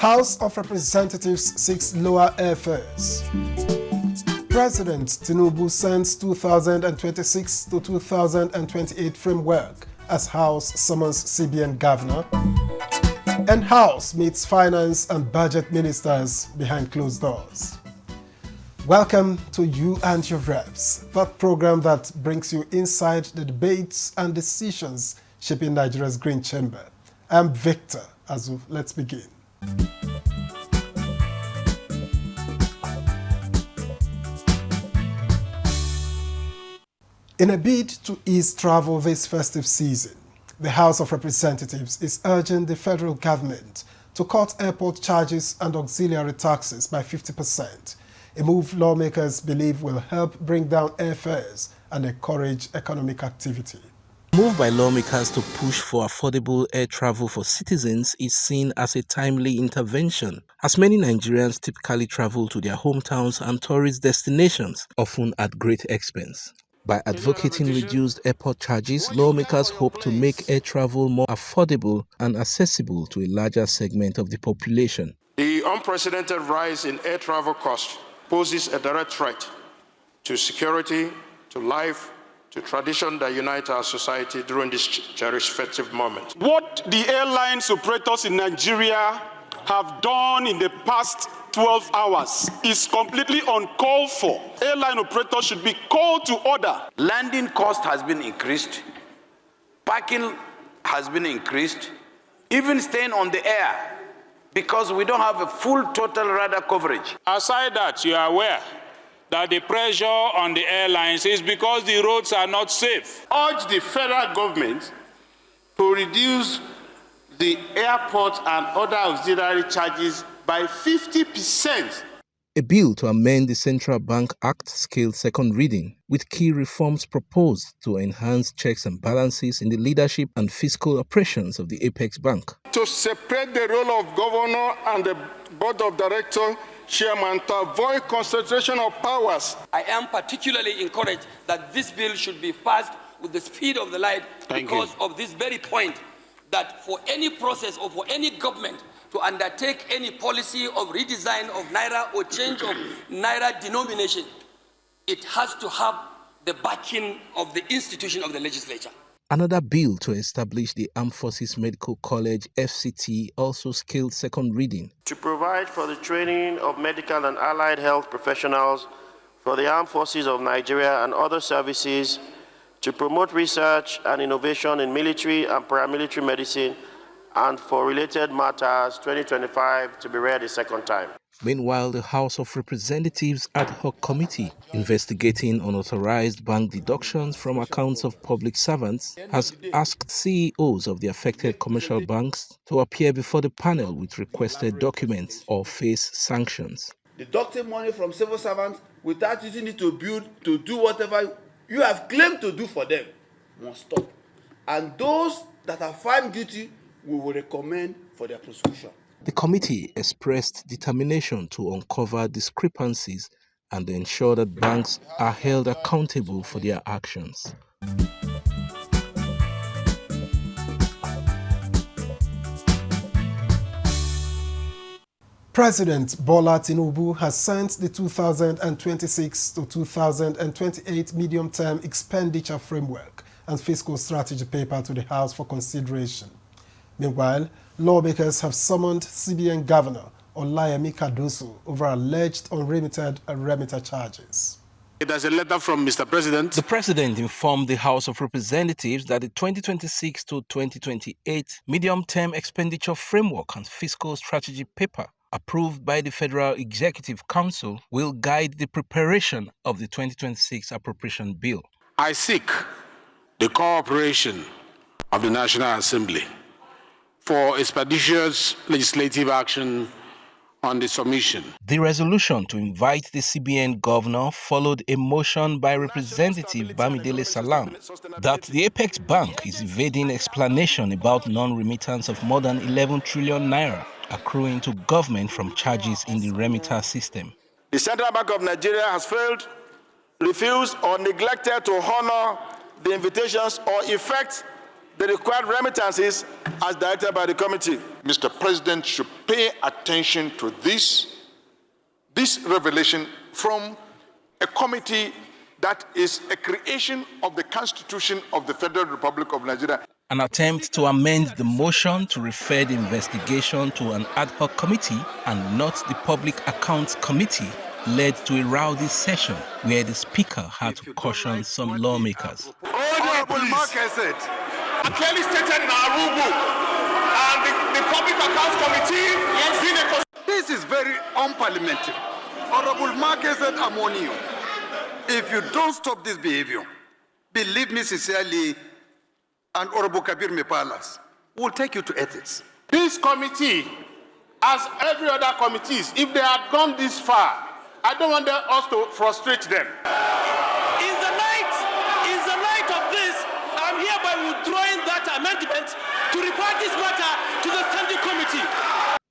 House of Representatives seeks lower airfares. President Tinubu sends 2026 to 2028 framework as House summons CBN governor. And House meets finance and budget ministers behind closed doors. Welcome to You and Your Reps, that program that brings you inside the debates and decisions shaping Nigeria's Green Chamber. I'm Victor Azu. Let's begin. In a bid to ease travel this festive season, the House of Representatives is urging the federal government to cut airport charges and auxiliary taxes by 50%, a move lawmakers believe will help bring down airfares and encourage economic activity. The move by lawmakers to push for affordable air travel for citizens is seen as a timely intervention, as many Nigerians typically travel to their hometowns and tourist destinations, often at great expense. By advocating reduced airport charges, lawmakers hope to make air travel more affordable and accessible to a larger segment of the population. The unprecedented rise in air travel costs poses a direct threat to security, to life, to tradition that unite our society during this cherished festive moment. What the airlines operators in Nigeria have done in the past 12 hours is completely uncalled for. Airline operators should be called to order. Landing cost has been increased, parking has been increased, even staying on the air, because we don't have a full total radar coverage. Aside that, you are aware that the pressure on the airlines is because the roads are not safe. Urge the federal government to reduce the airport and other auxiliary charges by 50%. A bill to amend the Central Bank Act scaled second reading, with key reforms proposed to enhance checks and balances in the leadership and fiscal operations of the Apex Bank. To separate the role of governor and the board of director chairman to avoid concentration of powers. I am particularly encouraged that this bill should be passed with the speed of the light because of this very point, that for any process or for any government to undertake any policy of redesign of Naira or change of Naira denomination, it has to have the backing of the institution of the legislature. Another bill to establish the Armed Forces Medical College FCT also scaled second reading. To provide for the training of medical and allied health professionals for the Armed Forces of Nigeria and other services, to promote research and innovation in military and paramilitary medicine, and for related matters 2025 to be read a second time. Meanwhile, the House of Representatives Ad Hoc Committee investigating unauthorized bank deductions from accounts of public servants has asked CEOs of the affected commercial banks to appear before the panel with requested documents or face sanctions. Deducting money from civil servants without using it to do whatever you have claimed to do for them must stop. And those that are found guilty, we will recommend for their prosecution. The committee expressed determination to uncover discrepancies and ensure that banks are held accountable for their actions. President Bola Tinubu has sent the 2026 to 2028 medium-term expenditure framework and fiscal strategy paper to the House for consideration. Meanwhile, lawmakers have summoned CBN Governor Olayemi Cardoso over alleged unremitted remitter charges. There's a letter from Mr. President. The President informed the House of Representatives that the 2026 to 2028 medium-term expenditure framework and fiscal strategy paper approved by the Federal Executive Council will guide the preparation of the 2026 appropriation bill. I seek the cooperation of the National Assembly for expeditious legislative action on the submission. The resolution to invite the CBN governor followed a motion by Representative Bamidele Salam that the Apex Bank is evading explanation about non-remittance of more than 11 trillion naira accruing to government from charges in the remitter system. The Central Bank of Nigeria has failed, refused, or neglected to honor the invitations or effect the required remittances as directed by the committee. Mr. President should pay attention to this revelation from a committee that is a creation of the Constitution of the Federal Republic of Nigeria. An attempt to amend the motion to refer the investigation to an ad hoc committee and not the Public Accounts Committee led to a rowdy session where the Speaker had to caution some lawmakers. Honorable Marquez said, clearly stated in our rule book, and the Public Accounts Committee, this is very unparliamentary. Honorable Marquez said, I'm on you. If you don't stop this behavior, believe me sincerely, and Honorable Kabir Mepalas will take you to ethics. This committee, as every other committees, if they had gone this far, I don't want us to frustrate them. In the light of this, I'm hereby withdrawing that amendment to refer this matter to the Standing Committee.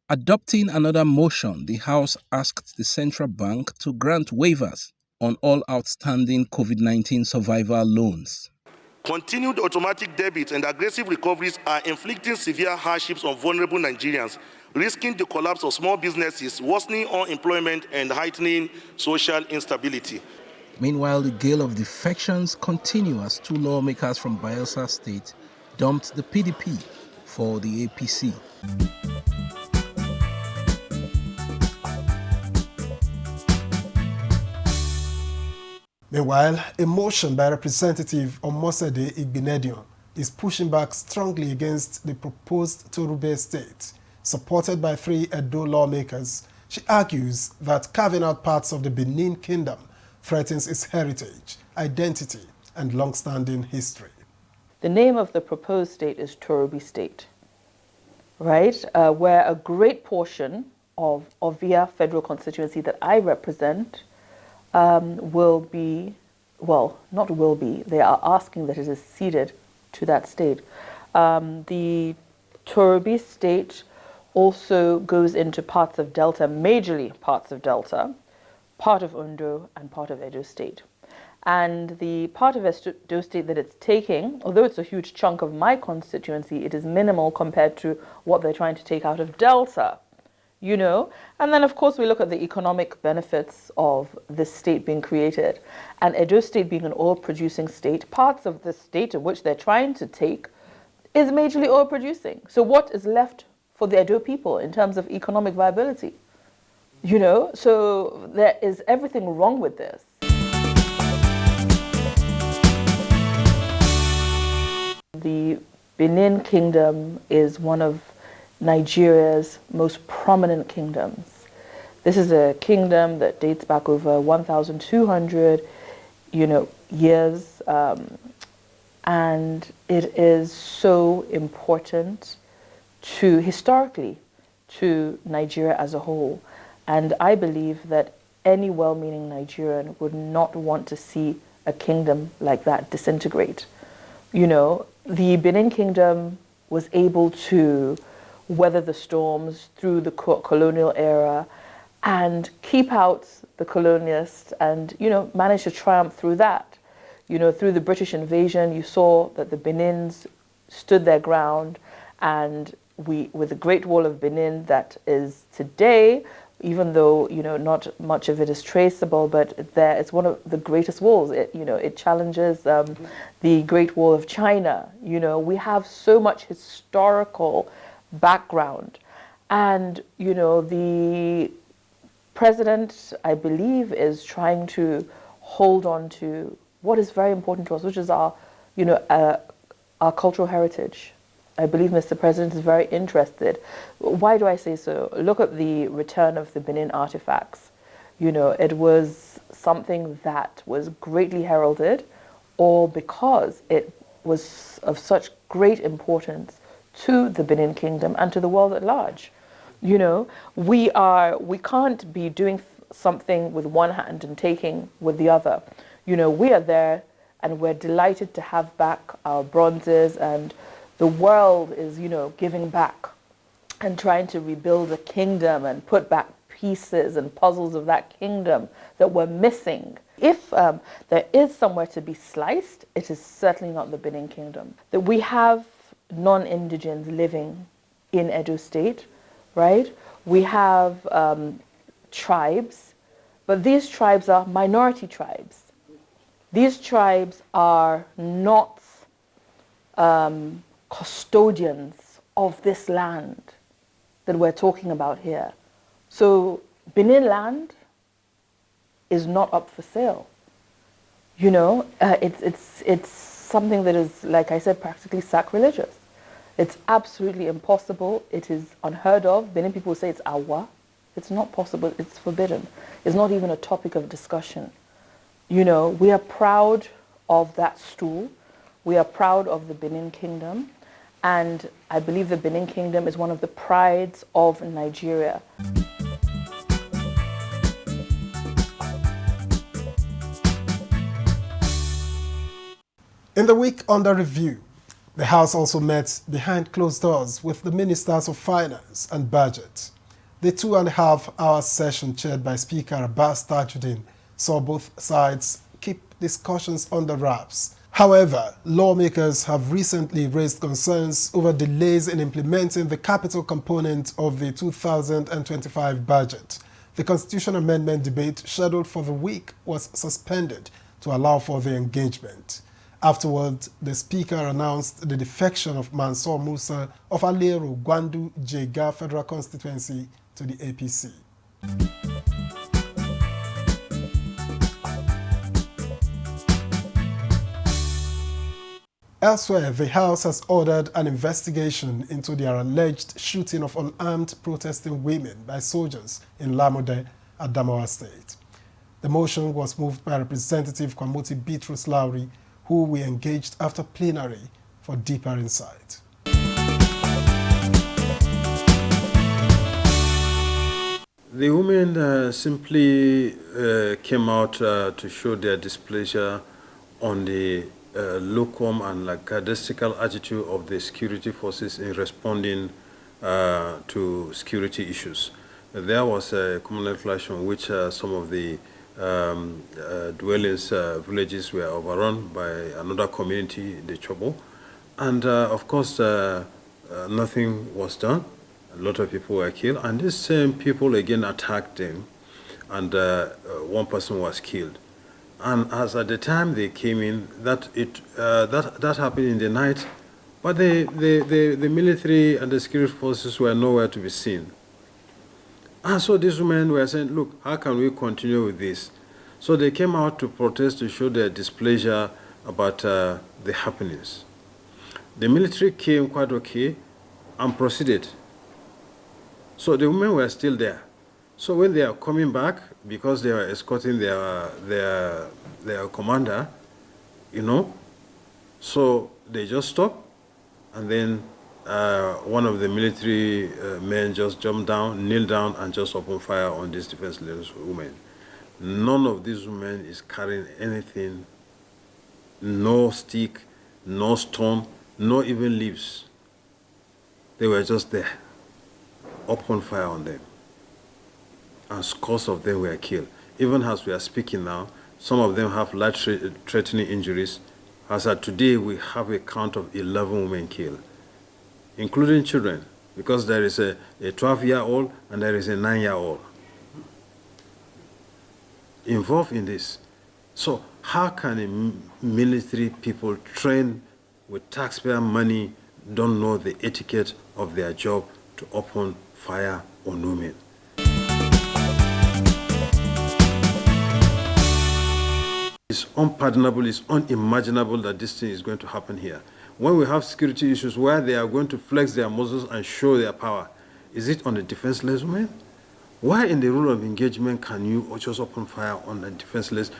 Adopting another motion, the House asked the Central Bank to grant waivers on all outstanding COVID-19 survival loans. Continued automatic debits and aggressive recoveries are inflicting severe hardships on vulnerable Nigerians, risking the collapse of small businesses, worsening unemployment, and heightening social instability. Meanwhile, the gale of defections continue as two lawmakers from Bayelsa State dumped the PDP for the APC. Meanwhile, a motion by Representative Omosede Igbinedion is pushing back strongly against the proposed Toru-be state. Supported by 3 Edo lawmakers, she argues that carving out parts of the Benin Kingdom threatens its heritage, identity, and long-standing history. The name of the proposed state is Toru-be State, right? Where a great portion of Ovia federal constituency that I represent will be, well, not will be, they are asking that it is ceded to that state. The Toru-be state also goes into parts of Delta, majorly parts of Delta, part of Ondo, and part of Edo State. And the part of Edo State that it's taking, although it's a huge chunk of my constituency, it is minimal compared to what they're trying to take out of Delta. You know, and then of course we look at the economic benefits of this state being created, and Edo State being an oil-producing state. Parts of the state in which they're trying to take is majorly oil-producing. So what is left for the Edo people in terms of economic viability? You know, so there is everything wrong with this. The Benin Kingdom is one of Nigeria's most prominent kingdoms. This is a kingdom that dates back over 1,200, years, and it is so important historically to Nigeria as a whole. And I believe that any well-meaning Nigerian would not want to see a kingdom like that disintegrate. You know, the Benin Kingdom was able to weather the storms through the colonial era and keep out the colonialists and, manage to triumph through that. Through the British invasion, you saw that the Benins stood their ground, and with the Great Wall of Benin that is today, even though, not much of it is traceable, but it's one of the greatest walls. It challenges the Great Wall of China. We have so much historical background, and the president, I believe, is trying to hold on to what is very important to us, which is our cultural heritage. I believe Mr. President is very interested. Why do I say so? Look at the return of the Benin artifacts. It was something that was greatly heralded, all because it was of such great importance to the Benin Kingdom and to the world at large. We can't be doing something with one hand and taking with the other. We are there, and we're delighted to have back our bronzes, and the world is, giving back and trying to rebuild a kingdom and put back pieces and puzzles of that kingdom that were missing. If there is somewhere to be sliced, it is certainly not the Benin Kingdom. That we have non-indigens living in Edo State, right? We have tribes, but these tribes are minority tribes. These tribes are not custodians of this land that we're talking about here. So Benin land is not up for sale. You know, it's something that is, like I said, practically sacrilegious. It's absolutely impossible. It is unheard of. Benin people say it's awa. It's not possible. It's forbidden. It's not even a topic of discussion. You know, we are proud of that stool. We are proud of the Benin Kingdom. And I believe the Benin Kingdom is one of the prides of Nigeria. In the week under review, the House also met behind closed doors with the Ministers of Finance and Budget. The 2.5-hour session chaired by Speaker Abbas Tajuddin saw both sides keep discussions under wraps. However, lawmakers have recently raised concerns over delays in implementing the capital component of the 2025 budget. The constitutional amendment debate scheduled for the week was suspended to allow for the engagement. Afterward, the Speaker announced the defection of Mansour Musa of Alero Gwandu Jega Federal Constituency to the APC. Elsewhere, the House has ordered an investigation into their alleged shooting of unarmed protesting women by soldiers in Lamode, Adamawa State. The motion was moved by Representative Kwamoti Bitrus Lowry, who we engaged after plenary for deeper insight. The women simply came out to show their displeasure on the lukewarm and lackadaisical attitude of the security forces in responding to security issues. There was a communal clash on which some of the dwellings, villages were overrun by another community, the Chobo. And of course, nothing was done. A lot of people were killed. And these same people again attacked them. And one person was killed. And as at the time they came in, that happened in the night. But the military and the security forces were nowhere to be seen. And so these women were saying, look, how can we continue with this? So they came out to protest to show their displeasure about the happenings. The military came quite okay and proceeded. So the women were still there. So when they are coming back, because they were escorting their commander, you know, so they just stopped, and then one of the military men just jumped down, kneeled down, and just opened fire on these defenseless women. None of these women is carrying anything, no stick, no stone, no even leaves. They were just there, opened fire on them. And scores of them were killed. Even as we are speaking now, some of them have life-threatening injuries. As of today, we have a count of 11 women killed, including children, because there is a 12-year-old and there is a 9-year-old involved in this. So how can military people trained with taxpayer money don't know the etiquette of their job to open fire on women? It's unpardonable, it's unimaginable that this thing is going to happen here. When we have security issues where they are going to flex their muscles and show their power, is it on the defenseless women? Why in the rule of engagement can you just open fire on the defenseless?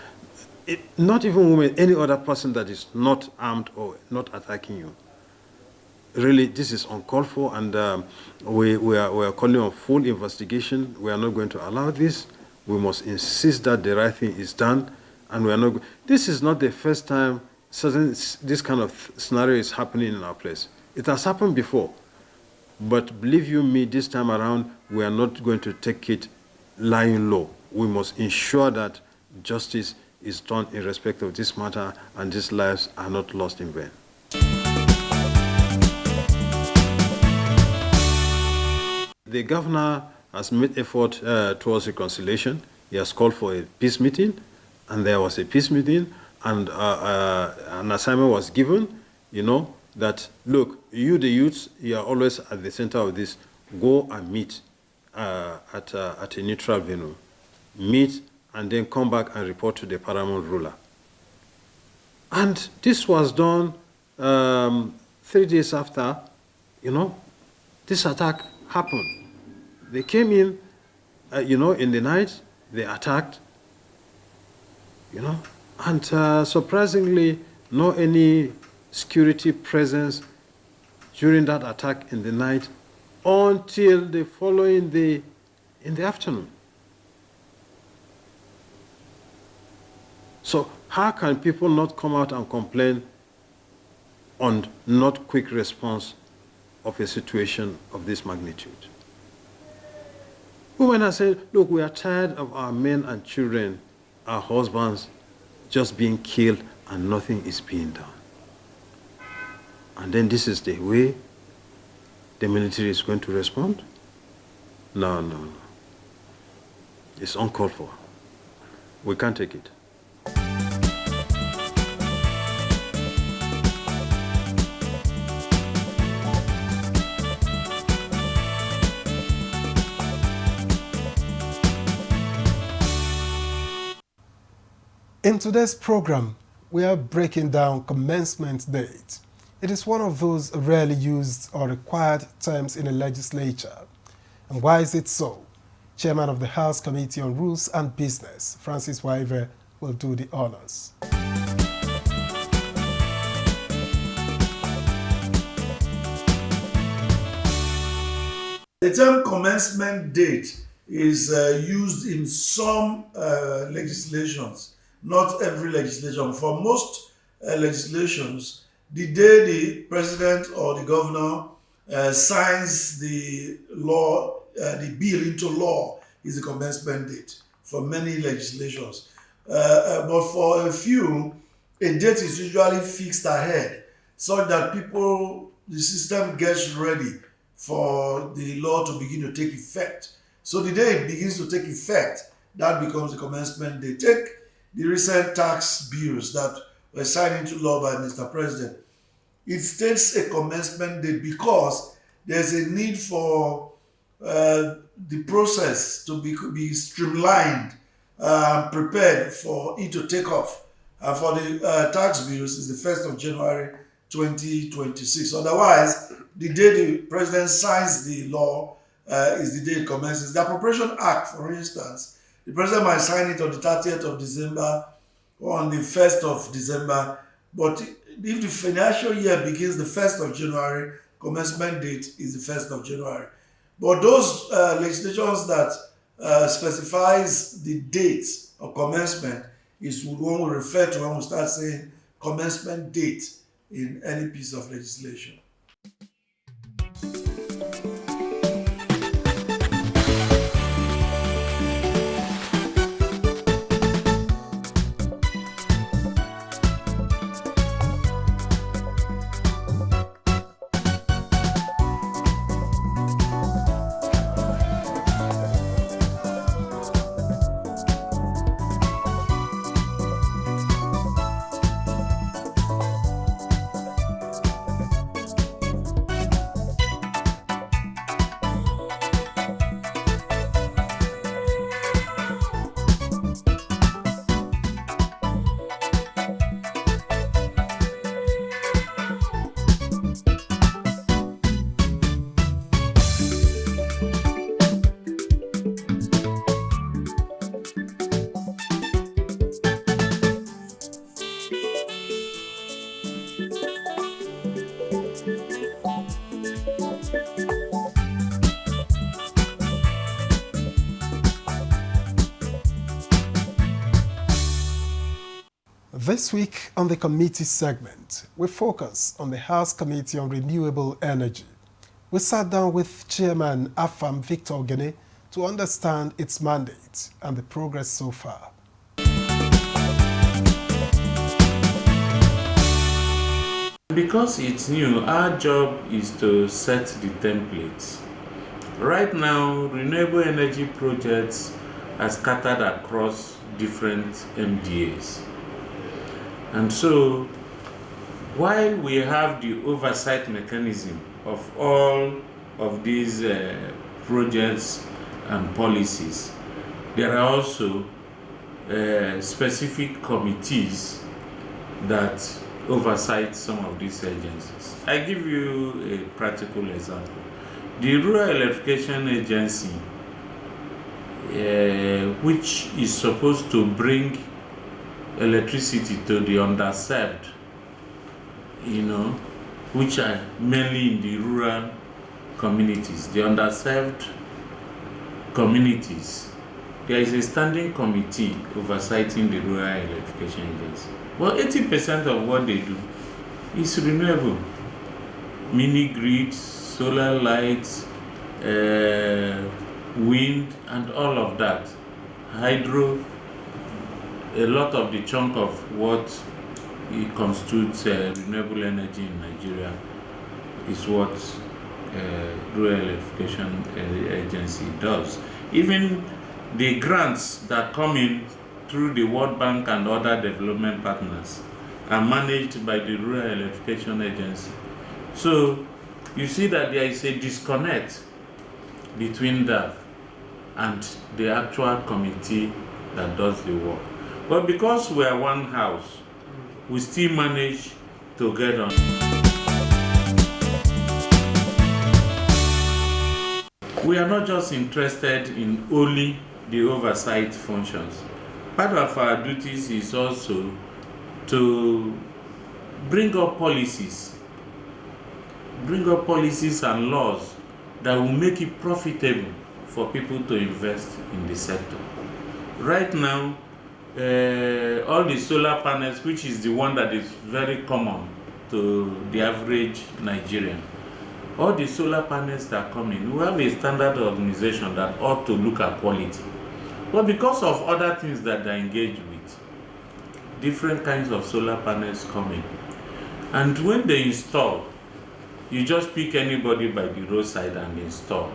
Not even women, any other person that is not armed or not attacking you. Really, this is uncalled for, and we are calling on full investigation. We are not going to allow this. We must insist that the right thing is done. And we are not. This is not the first time this kind of scenario is happening in our place. It has happened before, but believe you me, this time around we are not going to take it lying low. We must ensure that justice is done in respect of this matter, and these lives are not lost in vain. the governor has made effort towards reconciliation. He has called for a peace meeting, and there was a peace meeting, and an assignment was given, that, look, you, the youths, you are always at the center of this. Go and meet at a neutral venue. Meet, and then come back and report to the paramount ruler. And this was done 3 days after, this attack happened. They came in, in the night, they attacked, and surprisingly, no any security presence during that attack in the night until the following day in the afternoon. So how can people not come out and complain on not quick response of a situation of this magnitude? Women are saying, look, we are tired of our men and children, our husbands, just being killed and nothing is being done. And then this is the way the military is going to respond? No. It's uncalled for. We can't take it. In today's program, we are breaking down commencement date. It is one of those rarely used or required terms in a legislature. And why is it so? Chairman of the House Committee on Rules and Business, Francis Waive, will do the honors. The term commencement date is used in some legislations, not every legislation. For most legislations, the day the president or the governor signs the law, the bill into law, is the commencement date for many legislations. But for a few, a date is usually fixed ahead so that the system gets ready for the law to begin to take effect. So the day it begins to take effect, that becomes the commencement date. Take the recent tax bills that were signed into law by Mr. President. It states a commencement date because there's a need for the process to be streamlined, prepared for it to take off. And for the tax bills is the 1st of January 2026. Otherwise, the day the president signs the law is the day it commences. The Appropriation Act, for instance, the president might sign it on the 30th of December or on the 1st of December, but if the financial year begins the 1st of January, commencement date is the 1st of January. But those legislations that specifies the date of commencement is what we refer to when we start saying commencement date in any piece of legislation. This week on the committee segment, we focus on the House Committee on Renewable Energy. We sat down with Chairman AFAM Victor Ogene to understand its mandate and the progress so far. Because it's new, our job is to set the templates. Right now, renewable energy projects are scattered across different MDAs. And so, while we have the oversight mechanism of all of these projects and policies, there are also specific committees that oversight some of these agencies. I give you a practical example. The Rural Electrification Agency, which is supposed to bring electricity to the underserved, which are mainly in the rural communities, the underserved communities, there is a standing committee oversighting the Rural Electrification Agency. But 80% of what they do is renewable. Mini grids, solar lights, wind, and all of that. Hydro, a lot of the chunk of what it constitutes renewable energy in Nigeria is what Rural Electrification Agency does. Even the grants that come in through the World Bank and other development partners are managed by the Rural Electrification Agency. So you see that there is a disconnect between that and the actual committee that does the work. But because we are one house, we still manage to get on. We are not just interested in only the oversight functions. Part of our duties is also to bring up policies and laws that will make it profitable for people to invest in the sector. Right now, all the solar panels, which is the one that is very common to the average Nigerian, all the solar panels that are coming, we have a standard organization that ought to look at quality. But because of other things that they engage with, different kinds of solar panels come in. And when they install, you just pick anybody by the roadside and install.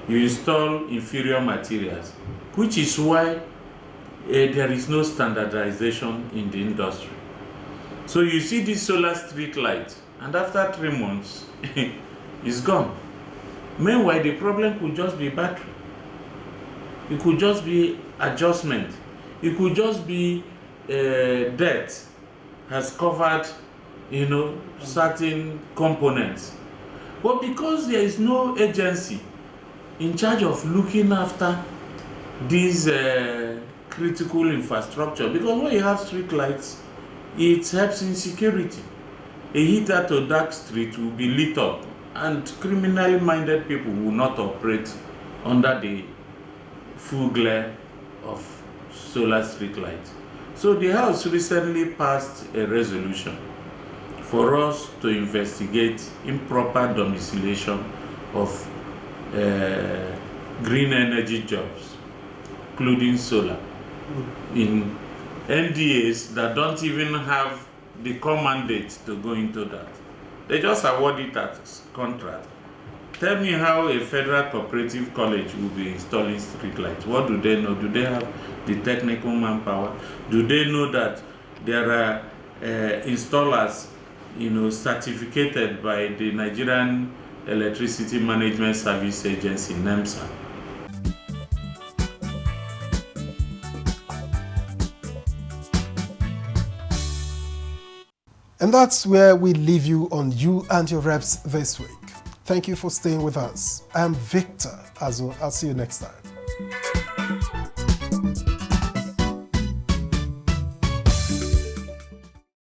You install inferior materials, which is why there is no standardization in the industry. So you see this solar street light, and after 3 months, it's gone. Meanwhile, the problem could just be battery. It could just be adjustment. It could just be debt has covered, certain components. But because there is no agency in charge of looking after these critical infrastructure, because when you have street lights, it helps in security. A heater to dark street will be lit up, and criminally minded people will not operate under the full glare of solar street lights. So the House recently passed a resolution for us to investigate improper domiciliation of green energy jobs, including solar, in NDAs that don't even have the core mandate to go into that. They just award it as contract. Tell me how a federal cooperative college will be installing streetlights. What do they know? Do they have the technical manpower? Do they know that there are installers, certificated by the Nigerian Electricity Management Service Agency, NEMSA? And that's where we leave you on You and Your Reps this week. Thank you for staying with us. I am Victor Azo. I'll see you next time.